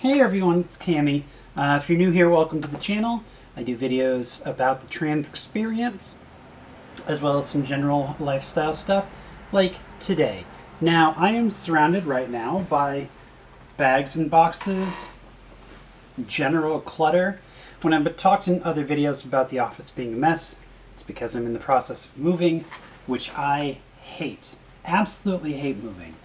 Hey everyone, it's Cami. If you're new here, welcome to the channel. I do videos about the trans experience, as well as some general lifestyle stuff, like today. Now, I am surrounded right now by bags and boxes, general clutter. When I've talked in other videos about the office being a mess, it's because I'm in the process of moving, which I hate. Absolutely hate moving.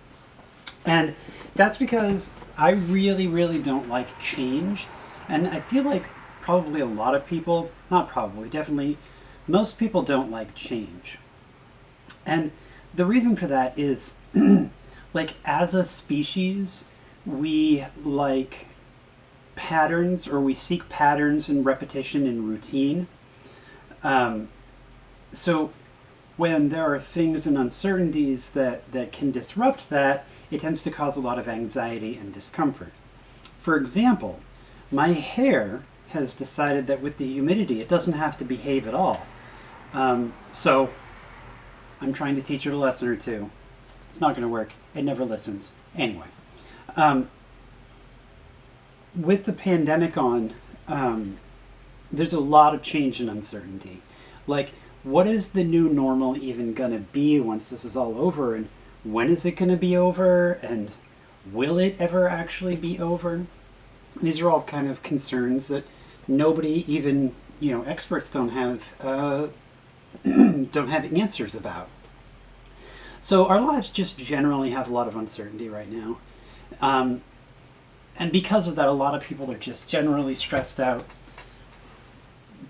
And that's because I really don't like change. And I feel like probably a lot of people, not probably, definitely, most people don't like change. And the reason for that is, like, as a species, we like patterns, or we seek patterns and repetition and routine. So when there are things and uncertainties that can disrupt that, it tends to cause a lot of anxiety and discomfort. For example, my hair has decided that with the humidity, it doesn't have to behave at all. So I'm trying to teach it a lesson or two. It's not going to work. It never listens. Anyway, with the pandemic on, there's a lot of change and uncertainty. Like, what is the new normal even going to be once this is all over? And when is it going to be over? And will it ever actually be over? These are all kind of concerns that nobody, even experts, don't have don't have answers about. So our lives just generally have a lot of uncertainty right now, and because of that, a lot of people are just generally stressed out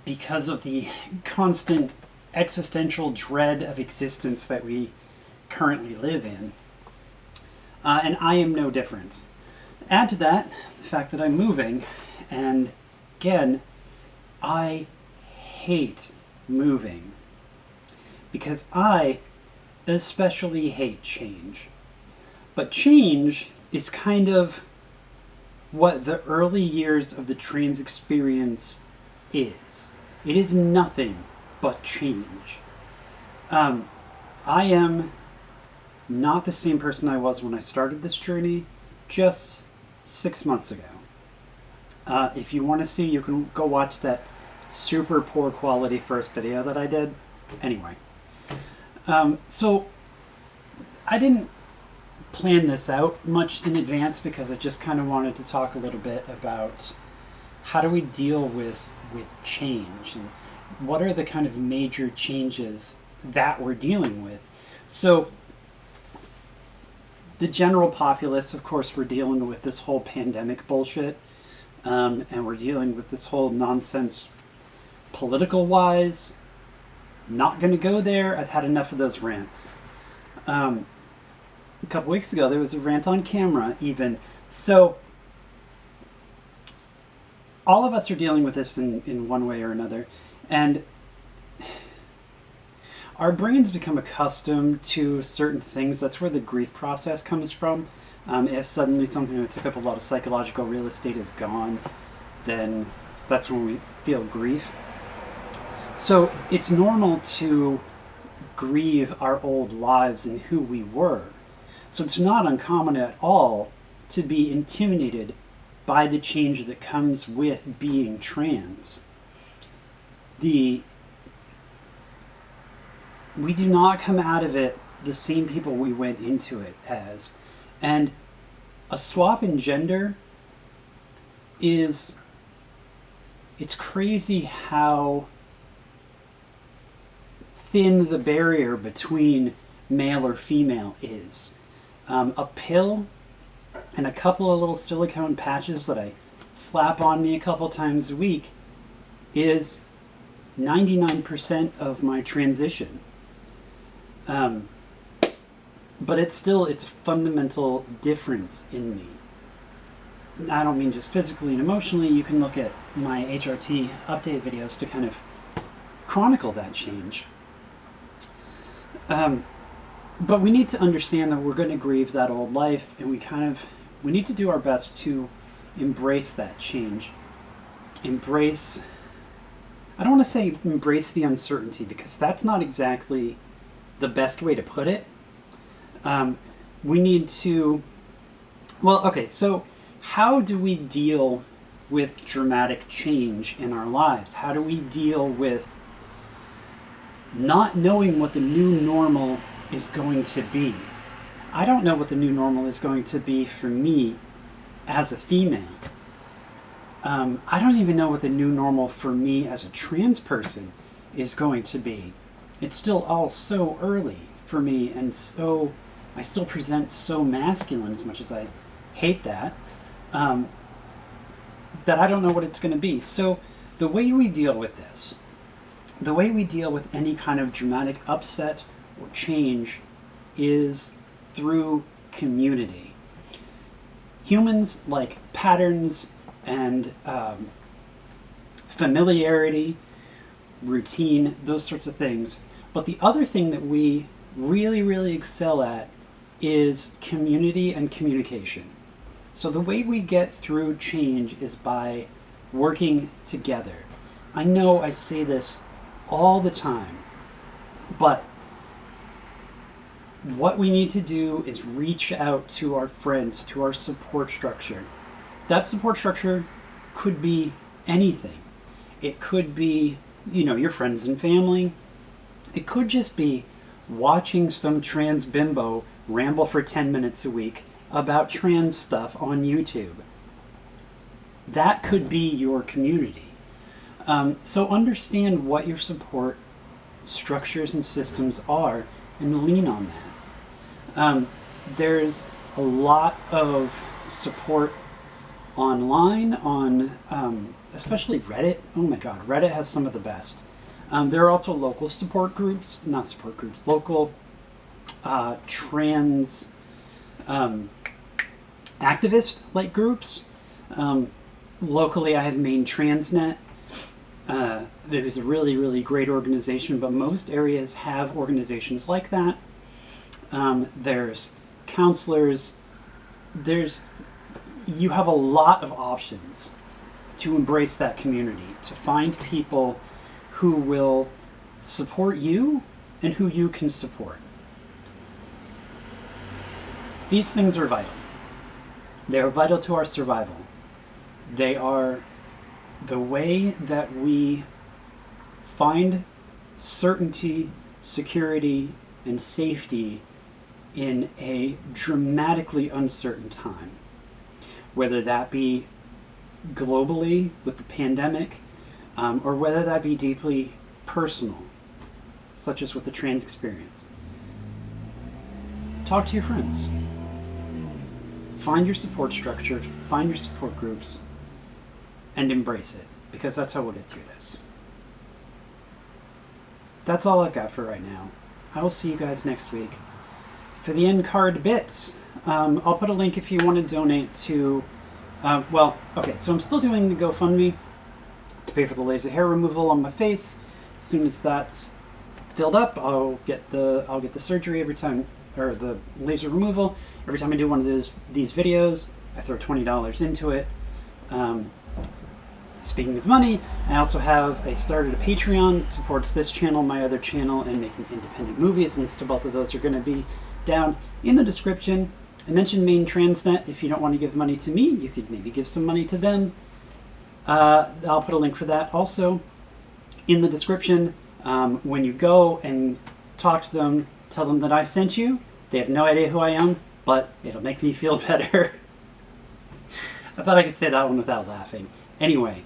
because of the constant existential dread of existence that we currently live in. And I am no different. Add to that the fact that I'm moving, and again, I hate moving because I especially hate change. But change is kind of what the early years of the trans experience is. It is nothing but change. I am not the same person I was when I started this journey just 6 months ago. If you want to see, you can go watch that super poor quality first video that I did. Anyway, so I didn't plan this out much in advance because I just kind of wanted to talk a little bit about how do we deal with change and what are the kind of major changes that we're dealing with. So the general populace, of course, we're dealing with this whole pandemic bullshit, and we're dealing with this whole nonsense political wise. Not going to go there. I've had enough of those rants. A couple weeks ago, there was a rant on camera even. So all of us are dealing with this in one way or another. And our brains become accustomed to certain things. That's where the grief process comes from. If suddenly something that took up a lot of psychological real estate is gone, then that's when we feel grief. So it's normal to grieve our old lives and who we were. So it's not uncommon at all to be intimidated by the change that comes with being trans. We do not come out of it the same people we went into it as. And a swap in gender it's crazy how thin the barrier between male or female is. A pill and a couple of little silicone patches that I slap on me a couple times a week is 99% of my transition. But it's a fundamental difference in me. I don't mean just physically and emotionally. You can look at my HRT update videos to kind of chronicle that change. But we need to understand that we're going to grieve that old life, and we need to do our best to embrace that change. I don't want to say embrace the uncertainty, because that's not exactly the best way to put it. We need to, well, okay, so how do we deal with dramatic change in our lives? How do we deal with not knowing what the new normal is going to be? I don't know what the new normal is going to be for me as a female. I don't even know what the new normal for me as a trans person is going to be. It's still all so early for me, and so I still present so masculine, as much as I hate that, that I don't know what it's going to be. So the way we deal with this, the way we deal with any kind of dramatic upset or change, is through community. Humans like patterns and familiarity, routine, those sorts of things. But the other thing that we really, really excel at is community and communication. So the way we get through change is by working together. I know I say this all the time, but what we need to do is reach out to our friends, to our support structure. That support structure could be anything. It could be, your friends and family. It could just be watching some trans bimbo ramble for 10 minutes a week about trans stuff on YouTube. That could be your community. So understand what your support structures and systems are and lean on that. There's a lot of support online on especially Reddit. Oh my god, Reddit has some of the best. There are also local support groups, not support groups, local trans activist-like groups. Locally, I have Maine Transnet. That is a really, really great organization, but most areas have organizations like that. There's counselors. You have a lot of options to embrace that community, to find people who will support you and who you can support. These things are vital. They are vital to our survival. They are the way that we find certainty, security, and safety in a dramatically uncertain time. Whether that be globally with the pandemic, or whether that be deeply personal, such as with the trans experience. Talk to your friends. Find your support structure, find your support groups, and embrace it, because that's how we'll get through this. That's all I've got for right now. I will see you guys next week. For the end card bits, I'll put a link if you want to donate to, so I'm still doing the GoFundMe to pay for the laser hair removal on my face. As soon as that's filled up, I'll get the surgery every time, or the laser removal. Every time I do one of these videos, I throw $20 into it. Speaking of money, I started a Patreon that supports this channel, my other channel, and making independent movies. Links to both of those are going to be down in the description. I mentioned Maine Transnet. If you don't want to give money to me, you could maybe give some money to them. I'll put a link for that also in the description. When you go and talk to them, tell them that I sent you. They have no idea who I am, but it'll make me feel better. I thought I could say that one without laughing. Anyway,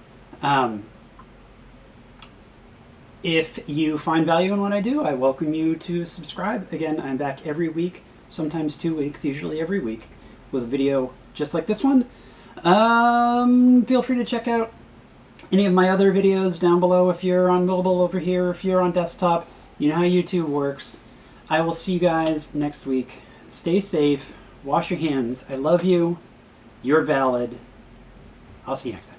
if you find value in what I do, I welcome you to subscribe. Again, I'm back every week, sometimes 2 weeks, usually every week, with a video just like this one. Feel free to check out any of my other videos down below if you're on mobile over here, if you're on desktop. You know how YouTube works. I will see you guys next week. Stay safe. Wash your hands. I love you. You're valid. I'll see you next time.